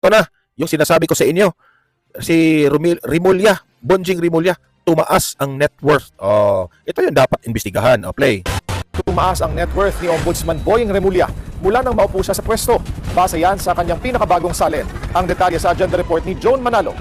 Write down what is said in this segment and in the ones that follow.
Ito na, yung sinasabi ko sa inyo, si Rimulya, Bonjing Rimulya, tumaas ang net worth. Oh, ito yung dapat imbestigahan. Oh, play. Tumaas ang net worth ni Ombudsman Boying Remulla mula nang maupo siya sa pwesto. Base yan sa kanyang pinakabagong salin. Ang detalye sa agenda report ni Joan Manalo.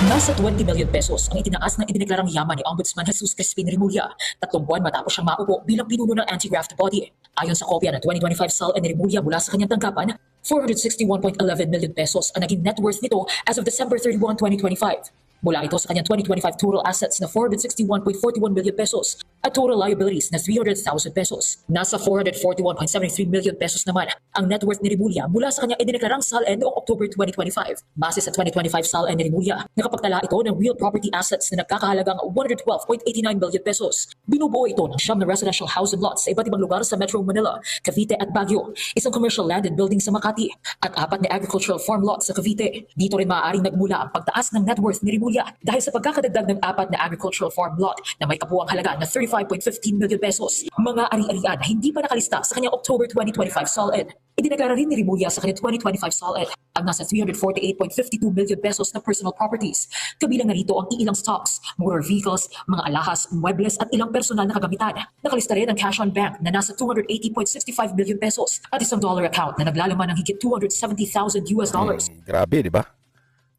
Nasa 20 million pesos ang itinaas ng idineklarang yaman ni Ombudsman Jesus Crispin Remulla 3 buwan matapos siyang maupo bilang pinuno ng anti-graft body. Ayon sa kopya ng 2025 SAL ni Remulla mula sa kanyang tanggapan, 461.11 million pesos ang naging net worth nito as of December 31, 2025. Mula ito sa kanyang 2025 total assets na 461.41 million pesos at total liabilities na 300,000 pesos. Nasa 441.73 million pesos naman ang net worth ni Remulla mula sa kanyang idineklarang SALN noong October 2025. Base sa 2025 SALN ni Remulla, nakapagtala ito ng real property assets na nagkakahalagang 112.89 million pesos. Binubuo ito ng 9 na residential house and lots sa iba't ibang lugar sa Metro Manila, Cavite at Baguio, isang commercial land and building sa Makati, at 4 na agricultural farm lots sa Cavite. Dito rin maaaring nagmula ang pagtaas ng net worth ni Remulla dahil sa pagkakadagdag ng 4 na agricultural farm lot na may kabuuang halaga na 35.15 million pesos. Mga ari-arian na hindi pa nakalista sa kanyang October 2025 SALN. Idineklara rin ni Remulla sa kanyang 2025 SALN ang nasa 348.52 million pesos na personal properties. Kabilang na rito ang iilang stocks, motor vehicles, mga alahas, muebles at ilang personal na kagamitan. Nakalista rin ang cash on bank na nasa 280.65 million pesos at isang dollar account na naglalaman ng higit 270,000 US dollars. Grabe, di ba?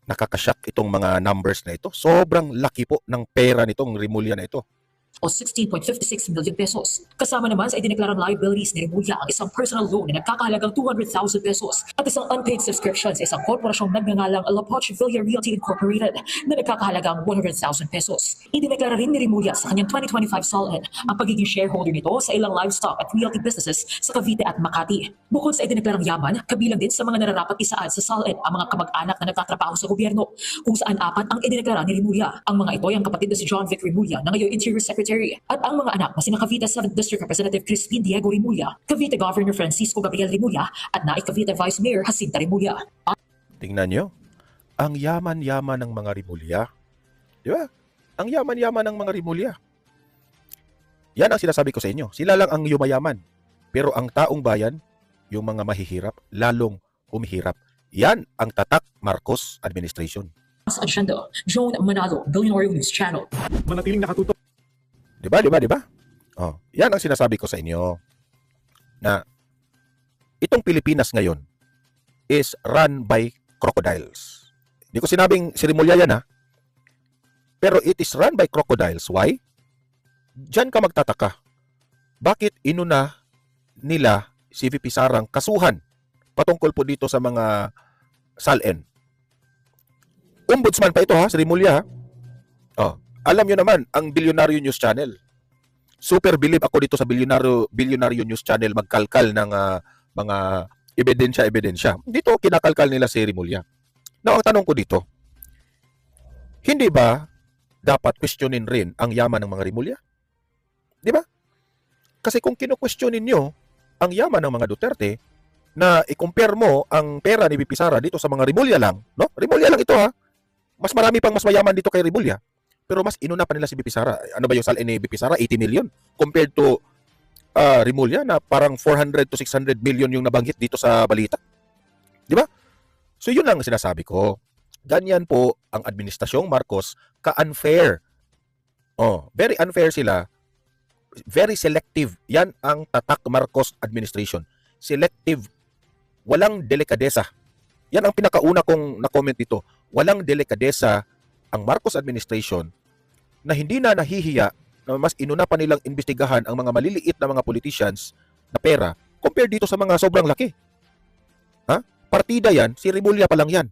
Nakakashock itong mga numbers na ito. Sobrang laki po ng pera nitong Rimulya na ito. O 16.56 million pesos. Kasama naman sa idineklarang liabilities ni Remulla ang isang personal loan na nagkakahalagang 200,000 pesos at isang unpaid subscription sa isang korporasyong nagngangalang La Poche Villa Realty Incorporated na nagkakahalagang 100,000 pesos. Idineklara rin ni Remulla sa kanyang 2025 SALN ang pagiging shareholder nito sa ilang livestock at realty businesses sa Cavite at Makati. Bukod sa idineklarang yaman, kabilang din sa mga nararapat isaad sa SALN ang mga kamag-anak na nagtatrabaho sa gobyerno, kung saan 4 ang idineklara ni Remulla. Ang mga ito ay ang kapatid na si John Vic Remulla na ngayon Interior Secretary at ang mga anak na sina Cavite 7th District Representative Crispin Diego Remulla, Cavite Governor Francisco Gabriel Remulla at Naik Cavite Vice Mayor Jacinta Remulla. Tingnan nyo, ang yaman-yaman ng mga Rimulya. Di ba? Ang yaman-yaman ng mga Rimulya. Yan ang sinasabi ko sa inyo. Sila lang ang yumayaman. Pero ang taong bayan, yung mga mahihirap, lalong humihirap. Yan ang tatak Marcos administration. Sa agenda, Joan Manalo, Billionaire News Channel. Manatiling nakatutok. Di ba? Di ba? Di ba? Oh, yan ang sinasabi ko sa inyo. Na itong Pilipinas ngayon is run by crocodiles. Hindi ko sinabing si Rimulya yan, ha. Pero it is run by crocodiles. Why? Diyan ka magtataka. Bakit inuna nila si VP Sarang kasuhan patungkol po dito sa mga SALN? Ombudsman pa ito, ha, si Rimulya, ha. Oh, alam nyo naman, ang Bilyonaryo News Channel. Super believe ako dito sa Bilyonaryo News Channel magkalkal ng mga ebidensya. Dito, kinakalkal nila si Rimulya. Now, ang tanong ko dito, hindi ba dapat questionin rin ang yaman ng mga Rimulya? Di ba? Kasi kung kino-questionin nyo ang yaman ng mga Duterte, na i-compare mo ang pera ni VP Sara dito sa mga Rimulya lang, no? Rimulya lang ito, ha. Mas marami pang mas mayaman dito kay Rimulya. Pero mas inuna pa nila si VP Sara. Ano ba yung salin ni VP Sara? 80 million. Compared to Rimulya na parang 400 to 600 million yung nabanggit dito sa balita. Di ba? So yun ang sinasabi ko. Ganyan po ang administrasyong Marcos ka-unfair. Oh, very unfair sila. Very selective. Yan ang tatak Marcos administration. Selective. Walang delikadesa. Yan ang pinakauna kong na-comment dito. Walang delikadesa ang Marcos administration na hindi na nahihiya na mas inuna pa nilang imbestigahan ang mga maliliit na mga politicians na pera compared dito sa mga sobrang laki. Ha? Partida yan, si Rimulya pa lang yan.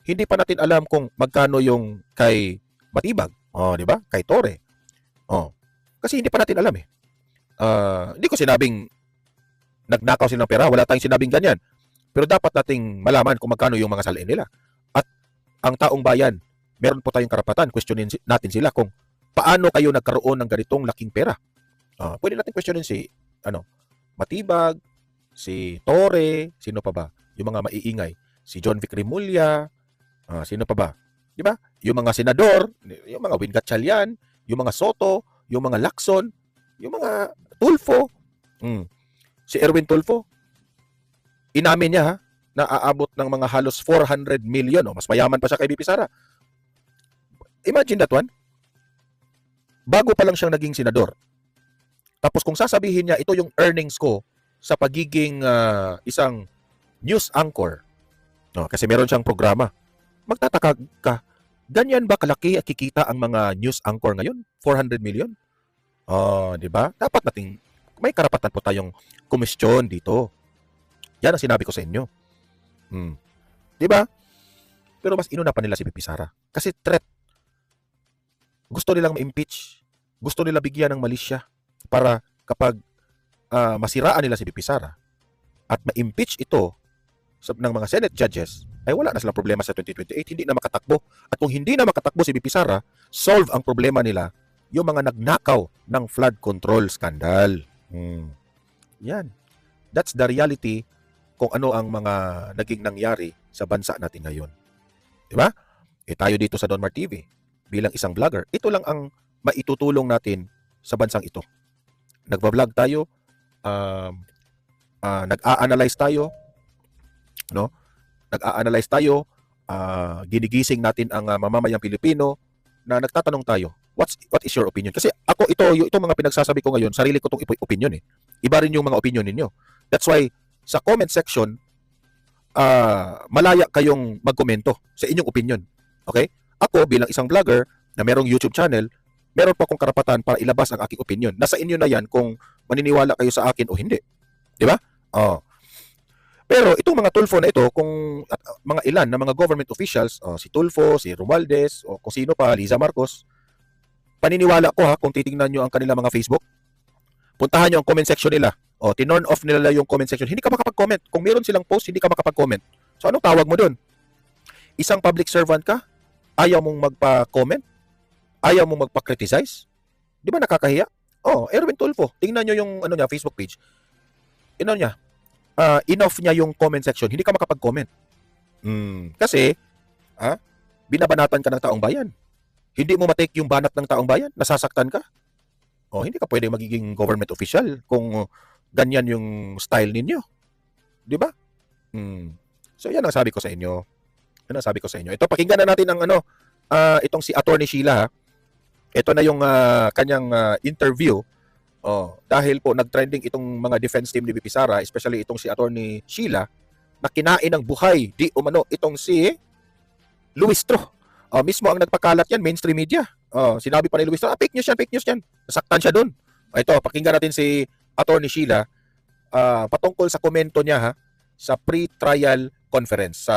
Hindi pa natin alam kung magkano yung kay Matibag, di ba? Kay Torre. Kasi hindi pa natin alam eh. Hindi ko sinabing nagnakaw sila ng pera, wala tayong sinabing ganyan. Pero dapat nating malaman kung magkano yung mga salin nila. At ang taong bayan, meron po tayong karapatan, questionin natin sila kung paano kayo nagkaroon ng ganitong laking pera. Pwede natin questionin si Matibag, si Torre, sino pa ba? Yung mga maiingay. Si John Vic Rimulya, sino pa ba? Di ba? Yung mga senador, yung mga Win Gatchalian, yung mga Soto, yung mga Lacson, yung mga Tulfo. Si Erwin Tulfo, inamin niya, ha? na aabot ng mga halos 400 million. Mas mayaman pa siya kay BP Sara. Imagine that one. Bago pa lang siyang naging senador. Tapos kung sasabihin niya, ito yung earnings ko sa pagiging isang news anchor. No, kasi meron siyang programa. Magtataka ka, ganyan ba kalaki at kikita ang mga news anchor ngayon? 400 million? Di ba? Dapat nating may karapatan po tayong komisyon dito. Yan ang sinabi ko sa inyo. Di ba? Pero mas inuna pa nila si BP Sara. Kasi threat. Gusto nilang ma-impeach. Gusto nila bigyan ng malisya para kapag masiraan nila si BP Sara at ma-impeach ito ng mga Senate judges, ay wala na silang problema sa 2028. Hindi na makatakbo. At kung hindi na makatakbo si BP Sara, solve ang problema nila yung mga nagnakaw ng flood control scandal. Yan. That's the reality kung ano ang mga naging nangyari sa bansa natin ngayon. Diba? Tayo dito sa Donmar TV, bilang isang vlogger, ito lang ang maitutulong natin sa bansang ito. Nagba-vlog tayo, nag-a-analyze tayo, no? Nag-a-analyze tayo, ginigising natin ang mamamayang Pilipino na nagtatanong tayo, what is your opinion? Kasi ako, ito mga pinagsasabi ko ngayon, sarili ko itong opinion eh. Iba rin yung mga opinion ninyo. That's why, sa comment section, malaya kayong magkomento sa inyong opinion. Okay? Ako, bilang isang vlogger na merong YouTube channel, meron po akong karapatan para ilabas ang aking opinion. Nasa inyo na yan kung maniniwala kayo sa akin o hindi. Di ba? Pero itong mga Tulfo na ito, kung mga ilan na mga government officials, si Tulfo, si Romualdez, o kung sino pa, Liza Marcos, paniniwala ko kung titingnan nyo ang kanila mga Facebook, puntahan nyo ang comment section nila. Tinorn off nila yung comment section. Hindi ka makapag-comment. Kung meron silang post, hindi ka makapag-comment. So anong tawag mo dun? Isang public servant ka? Ayaw mong magpa-comment? Ayaw mong magpa-criticize? Di ba nakakahiya? Erwin Tulfo. Tingnan nyo yung Facebook page. Enough niya yung comment section. Hindi ka makapag-comment. Kasi, binabanatan ka ng taong bayan. Hindi mo matake yung banat ng taong bayan. Nasasaktan ka. Hindi ka pwede magiging government official kung ganyan yung style ninyo. Di ba? So, yan ang sabi ko sa inyo. Ito, pakinggan na natin ang itong si Attorney Sheila. Ito na yung kanyang interview. Dahil po nag-trending itong mga defense team ni BP Sara, especially itong si Attorney Sheila, na kinain ng buhay di umano itong si Luis Tro. Mismo ang nagpakalat yan, mainstream media. Sinabi pa ni Luis Tro, fake news yan. Nasaktan siya doon. Ito, pakinggan natin si Attorney Sheila patungkol sa komento niya sa pre-trial conference sa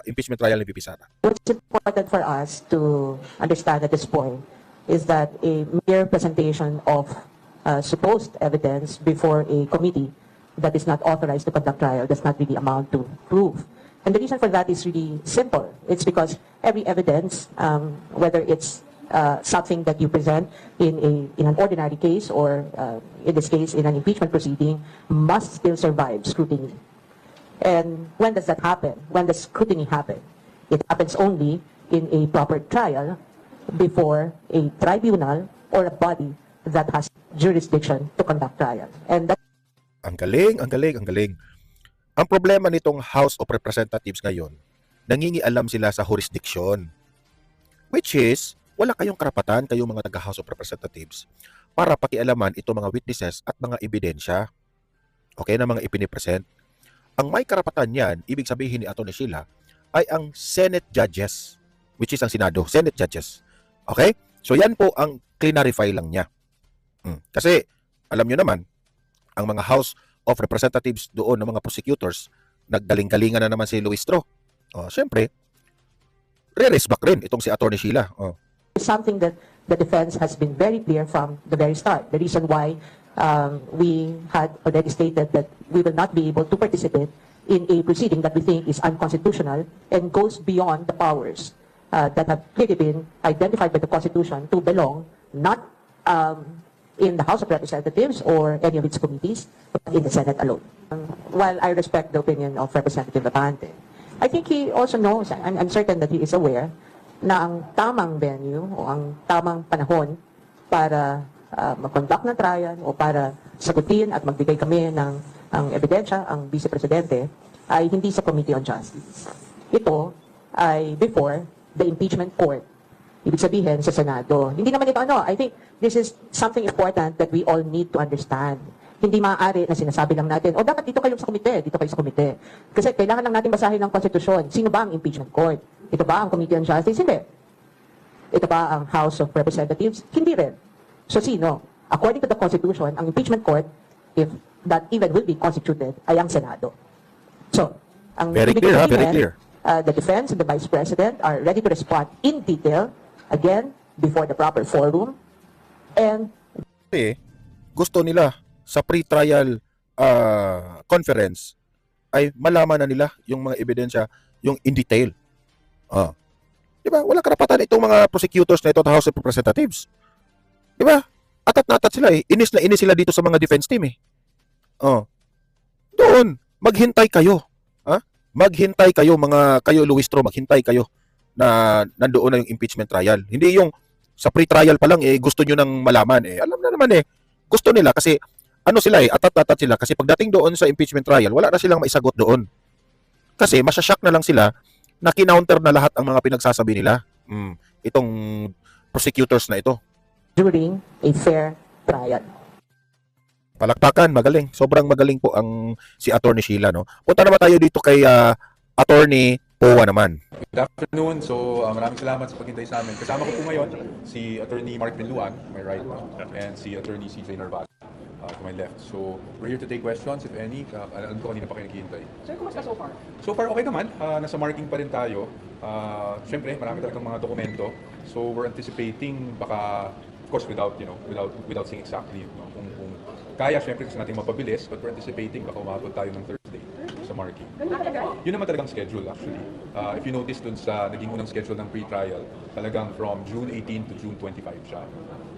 impeachment trial ni BP Sara. What's important for us to understand at this point is that a mere presentation of supposed evidence before a committee that is not authorized to conduct trial does not really amount to proof. And the reason for that is really simple. It's because every evidence, whether it's something that you present in an ordinary case or in this case in an impeachment proceeding, must still survive scrutiny. And when does that happen? When does scrutiny happen? It happens only in a proper trial before a tribunal or a body that has jurisdiction to conduct trial. And that Ang galing. Ang problema nitong House of Representatives ngayon, nangingialam sila sa jurisdiction. Which is, wala kayong karapatan, kayong mga taga-House of Representatives, para pakialaman itong mga witnesses at mga ebidensya. Okay, na mga ipinipresent. Ang may karapatan yan, ibig sabihin ni Atty. Sheila, ay ang Senate judges, which is ang Senado, Senate judges. Okay? So yan po ang clarify lang niya. Kasi, alam nyo naman, ang mga House of Representatives doon ng mga prosecutors, naggaling-galingan na naman si Luis Tro. Siyempre, re-raise back rin itong si Atty. Sheila. is something that the defense has been very clear from the very start. The reason why we had already stated that we will not be able to participate in a proceeding that we think is unconstitutional and goes beyond the powers that have clearly been identified by the Constitution to belong not in the House of Representatives or any of its committees, but in the Senate alone. While I respect the opinion of Representative Abante, I think he also knows, I'm certain that he is aware, na ang tamang venue o ang tamang panahon para mag-conduct ng trial o para sagutin at magbigay kami ng ang ebidensya, ang Vice Presidente, ay hindi sa Committee on Justice. Ito ay before the impeachment court. Ibig sabihin sa Senado. Hindi naman ito I think this is something important that we all need to understand. Hindi maaari na sinasabi lang natin, dapat dito kayo sa komite, dito kayo sa komite. Kasi kailangan lang natin basahin ng konstitusyon. Sino ba ang impeachment court? Ito ba ang Committee on Justice? Hindi. Ito ba ang House of Representatives? Hindi rin. So sino? According to the Constitution, ang impeachment court, if that even will be constituted, ay ang Senado. So, ang Very ibig clear, ha? sabihin, Very clear. The defense and the Vice President are ready to respond in detail, again, before the proper forum, and Kasi gusto nila sa pre-trial conference ay malaman na nila yung mga ebidensya, yung in detail. Di ba? Wala karapatan itong mga prosecutors na ito sa House of Representatives. Di ba? Atat na atat sila eh. Inis na inis sila dito sa mga defense team eh. Doon, maghintay kayo. Maghintay kayo kayo Luistro, maghintay kayo na nandoon na yung impeachment trial. Hindi yung sa pre-trial pa lang gusto nyo nang malaman alam na naman gusto nila kasi sila atat-atat sila kasi pagdating doon sa impeachment trial, wala na silang maisagot doon. Kasi masashock na lang sila na kinounter na lahat ang mga pinagsasabi nila. Itong prosecutors na ito. during a fair trial. Palakpakan, magaling. Sobrang magaling po ang si Attorney Sheila, no? Punta naman tayo dito kay Attorney Powa naman. Good afternoon. So maraming salamat sa paghintay sa amin. Kasama ko po ngayon si Attorney Mark Binluan, to my right, and si Attorney CJ Narvaez, to my left. So we're here to take questions, if any. Alam ko kanina pa kayo naghihintay. Sir, kumusta so far? So far, okay naman. Nasa marking pa rin tayo. Siyempre, marami talagang mga dokumento. So we're anticipating baka, of course, without saying exactly, kung kaya, siyempre, gusto natin mapabilis, but we're anticipating baka umabot tayo ng Thursday sa marking. Yun naman talagang schedule, actually. If you notice dun sa naging unang schedule ng pre-trial, talagang from June 18 to June 25 siya.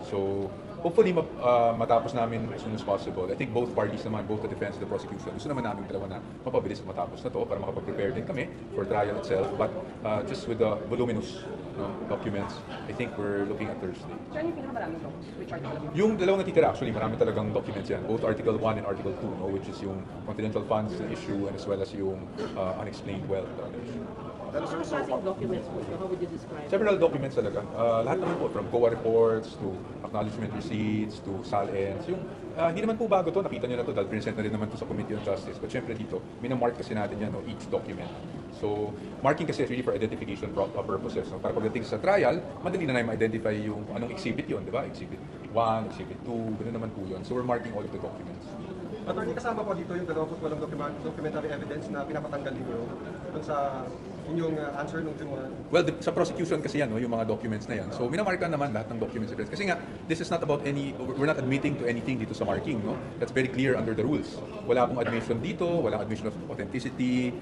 So, hopefully matapos namin as soon as possible. I think both parties naman, both the defense and the prosecution, gusto naman namin dalawa na mapabilis at matapos na to para makapag-prepare din kami for trial itself. But just with the voluminous documents, I think we're looking at Thursday. Sir, ano yung pinakamaraming docs? Which article? Yung dalawang natitira, actually, marami talagang documents yan. Both Article 1 and Article 2, which is yung confidential funds issue and as well as yung unexplained wealth issue. Ano klaseng documents po? How would you describe? Several documents talaga. Lahat naman po, from COA reports to acknowledgement receipts to SAL-ends. Yung, hindi naman po bago to, nakita nyo na to dahil present na rin naman to sa Committee on Justice. But syempre dito, minamark kasi natin yan, each document. So, marking kasi is really for identification purposes. So, para pagdating sa trial, madali na namin ma-identify yung anong exhibit yun, di ba? Exhibit 1, exhibit 2, ganoon naman po yun. So, we're marking all of the documents. Attorney, kasama po dito yung 28 documentary evidence na pinapatanggal ninyo dun sa inyong answer nung June 1. Well, sa prosecution kasi yan, yung mga documents na yan. So, minamarka naman lahat ng documents. Kasi nga, this is not about we're not admitting to anything dito sa marking, no? That's very clear under the rules. Wala akong admission dito, wala admission of authenticity,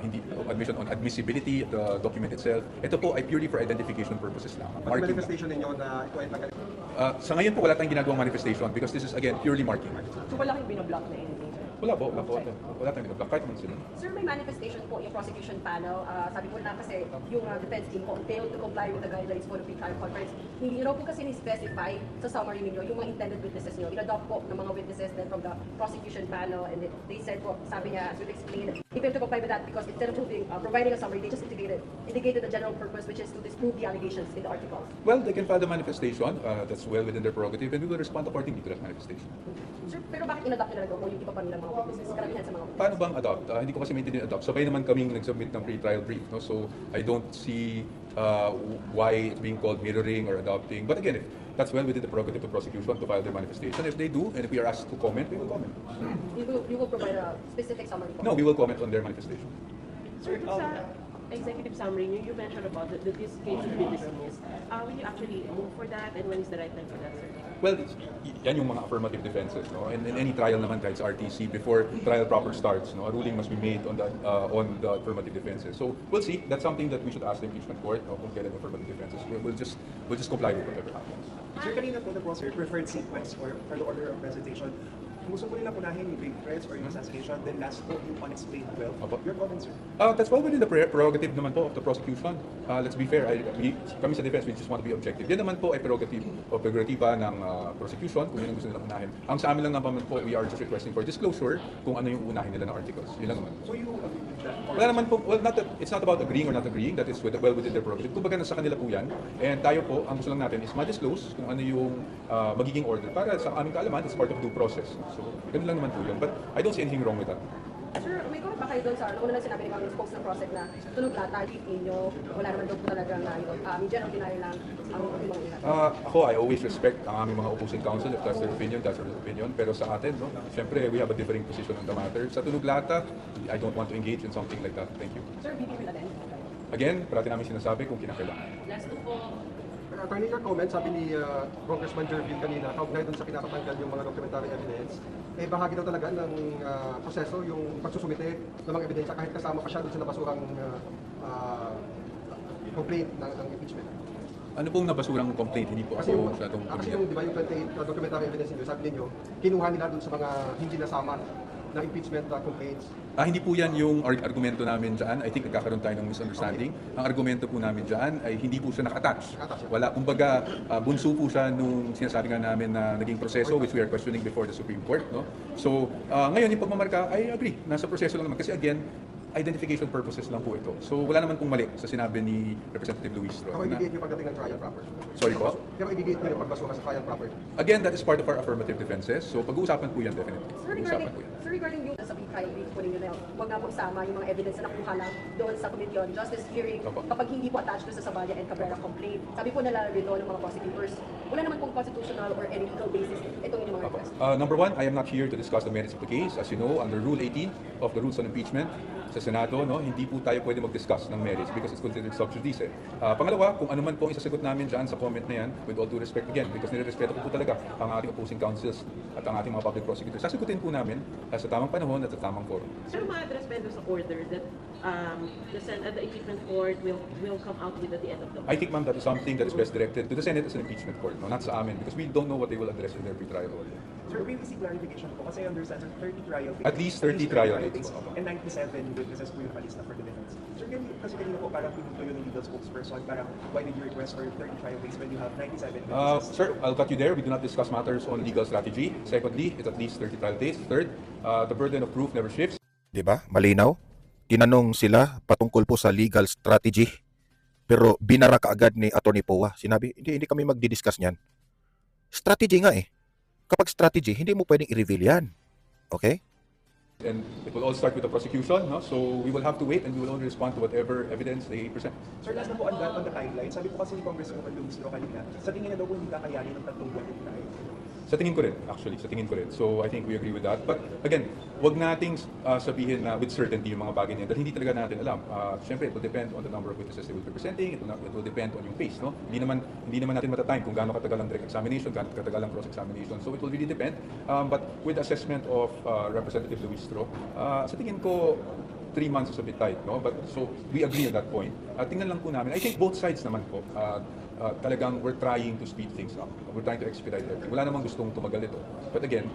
hindi admission on admissibility of the document itself. Ito po ay purely for identification purposes lang. Pati manifestation ninyo na ito ay tagal. Sa ngayon po, wala tayong ginagawang manifestation because this is, again, purely marking. So wala kayong binoblock na anything? Wala tayong ginagawa. Kahit naman sila. Sir, may manifestation po yung prosecution panel. Sabi po na kasi yung defense team po failed to comply with the guidelines for the pre-trial conference. Hindi po kasi ni-specify sa summary ninyo yung mga intended witnesses nyo. In-adopt po ng mga witnesses then from the prosecution panel and they said po, sabi niya, to explain, they failed to comply with that because instead of providing a summary, they just indicated the general purpose which is to disprove the allegations in the article. Well, they can file the manifestation. That's well within their prerogative and we will respond accordingly to that manifestation. Sir, pero bakit in-adopt nila kung yung iba pa nilang mga witnesses? Karamihan sa mga witnesses. Paano bang adopt? Hindi ko kasi maintindihan adopt. Sabay naman kaming nag-submit ng pre-trial brief. No? So, I don't see why it's being called mirroring or adopting. But again, that's well within the prerogative of prosecution to file their manifestation. If they do, and if we are asked to comment, we will comment. You will provide a specific summary po? No, we will comment on their manifestation. Sir, sa executive summary, you mentioned about that this case should be dismissed. Will you actually move for that, and when is the right time for that, sir? Well, yan yung mga affirmative defenses, no? And in any trial naman kahit sa RTC, before trial proper starts, no, a ruling must be made on the affirmative defenses. So we'll see. That's something that we should ask the impeachment court, no, kung kailan affirmative defenses. We'll just comply with whatever happens. Sir, kanina po na po, sir, preferred sequence for the order of presentation. gusto ko nila punahin yung rape threats or yung assassination, then last po yung unexplained wealth. Opo. Your comments, sir? That's well within the prerogative naman po of the prosecution. Let's be fair, kami sa defense, we just want to be objective. Yan naman po ay prerogative o prerogativa ng prosecution kung yun ang gusto nilang unahin. Ang sa amin lang naman po, we are just requesting for disclosure kung ano yung unahin nila ng articles. Yun lang naman. So you agree with that? Wala naman po, well, it's not about agreeing or not agreeing, that is well within their prerogative. Kumbaga nasa kanila po yan. And tayo po, ang gusto lang natin is ma-disclose kung ano yung magiging order. Para sa aming kaalaman, it's part of due process. So, ganun lang naman po yun. But I don't see anything wrong with that. Sir, may comment ba kayo doon sa una lang sinabi ni Ma'am spokes ng process na tunog lata, leak ninyo, wala naman daw po talaga na general denial lang ang mga ina. Ako, I always respect ang aming mga opposing counsel. If that's their opinion, that's their opinion. Pero sa atin, no, siyempre, we have a differing position on the matter. Sa tunog lata, I don't want to engage in something like that. Thank you. Sir, BBB na din. Again, parati namin sinasabi kung kinakailangan. Last two po. Attorney, your comment, sabi ni Congressman Jervin kanina, kaugnay dun sa pinapatanggal yung mga documentary evidence, bahagi daw talaga ng proseso yung pagsusumite ng mga ebidensya kahit kasama pa siya dun sa nabasurang complaint ng impeachment. Ano pong nabasurang complaint? Hindi po Kasi ako masyadong kasi yung, di ba, yung 28 documentary evidence ninyo, sabi ninyo, kinuha nila dun sa mga hindi nasama na impeachment complaints. Hindi po yan yung argumento namin dyan. I think nagkakaroon tayo ng misunderstanding. Ang argumento po namin dyan ay hindi po siya nakatouch. Wala, kumbaga, bunso po siya nung sinasabi nga namin na naging proseso which we are questioning before the Supreme Court. No? So, ngayon yung pagmamarka, I agree. Nasa proseso lang naman. Kasi again, identification purposes lang po ito. So, wala naman pong mali sa sinabi ni Representative Luis. Pero ibigay niyo pagdating ng trial proper. Sorry po? Pero ibigay niyo yung pagbasura sa trial proper. Again, that is part of our affirmative defenses. So, pag-uusapan po yan definitely. Sir, regarding yung sa trial brief po ninyo na yun, huwag nga po isama yung mga evidence na nakuha lang doon sa Committee on Justice hearing kapag hindi po attached doon sa Sabaya and Cabrera complaint. Sabi po nila rin doon ng mga prosecutors, wala naman pong constitutional or any legal basis itong inyong mga request. Number one, I am not here to discuss the merits of the case. As you know, under Rule 18 of the Rules on Impeachment sa Senado, no, hindi po tayo pwede mag-discuss ng merits because it's considered sub judice. Pangalawa, kung ano man po ang isasagot namin dyan sa comment na yan, with all due respect again, because nirerespeto ko po talaga ang ating opposing counsels at ang ating mga public prosecutors, sasagutin po namin sa tamang panahon at sa tamang forum. Sir, ma-address ba sa order that the impeachment court will come out with at the end of the month? I think, ma'am, that is something that is best directed to the Senate as an impeachment court, no, not sa amin, because we don't know what they will address in their pre-trial order. Sir, may basic clarification po kasi I understand, sir, 30 trial dates. At least 30 trial dates. And 97 witnesses po yung palista for the defense. Sir, kasi kanina po parang pinuto yun ng legal spokesperson, parang why did you request for 30 trial dates when you have 97 witnesses? Sir, I'll cut you there. We do not discuss matters on legal strategy. Secondly, it's at least 30 trial days. Third, the burden of proof never shifts. 'Di ba? Malinaw. Tinanong sila patungkol po sa legal strategy. Pero binara kaagad ni Attorney Poa. Sinabi, hindi kami magdi-discuss niyan. Strategy nga eh. Kapag strategy, hindi mo pwedeng i-reveal yan. Okay? And it will all start with the prosecution, no? So we will have to wait and we will only respond to whatever evidence they present. Sir, last na po on the timeline, sabi po kasi ni Congresswoman Lumistro kanina, sa tingin niya daw po hindi kakayanin ng 3 buwan yung trial. Sa tingin ko rin, actually. Sa tingin ko rin. So I think we agree with that. But again, wag nating sabihin na with certainty yung mga bagay niya dahil hindi talaga natin alam. Siyempre, it will depend on the number of witnesses they will be presenting. It will depend on yung case, no? Hindi naman natin matatime kung gaano katagal ang direct examination, gaano katagal ang cross-examination. So it will really depend. But with the assessment of Representative Luistro, sa tingin ko, 3 months is a bit tight, no? But so we agree at that point. Tingnan lang po namin. I think both sides naman po. Talagang we're trying to speed things up. We're trying to expedite everything. Wala namang gustong tumagal ito. But again,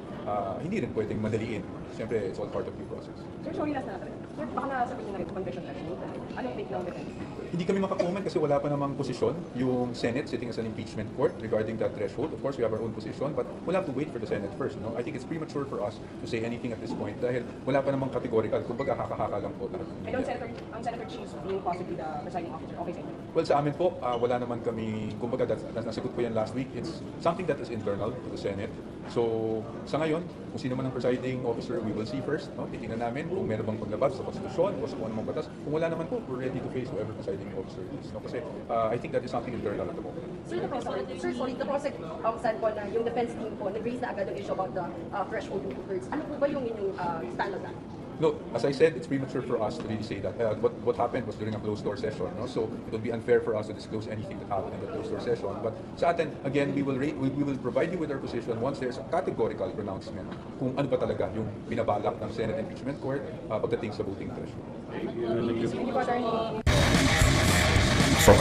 hindi rin pwedeng madaliin. Siyempre, it's all part of the process. Sir, sorry last na natin. Sir, baka nasabihin na rin confession threshold. Anong take ng defense? Hindi kami makakomment kasi wala pa namang posisyon yung Senate sitting as an impeachment court regarding that threshold. Of course, we have our own position, but we'll have to wait for the Senate first. No? I think it's premature for us to say anything at this point dahil wala pa namang categorical. Kumbaga, haka-haka lang po. And ang Senator Cheese being possibly the presiding officer, okay sa inyo? Well, sa amin po, wala naman kami, kumbaga, nasagot ko yan last week. It's something that is internal to the Senate. So, sa ngayon, kung sino man ang presiding officer, we will see first. No? Titingnan namin kung meron bang paglabag sa konstitusyon o sa kung anumang batas. Kung wala naman po, we're ready to face whoever presiding officer is. No? Kasi I think that is something internal at the moment. Sir, the process saan po na yung defense team po, nag-raise na agad yung issue about the threshold of 2/3. Ano po ba yung inyong stand on that? No, as I said, it's premature for us to really say that. What happened was during a closed-door session, no? So it would be unfair for us to disclose anything that happened in the closed-door session. But sa atin, again, we will provide you with our position once there's a categorical pronouncement kung ano ba talaga yung binabalak ng Senate Impeachment Court pagdating sa voting threshold. Thank you, Attorney. So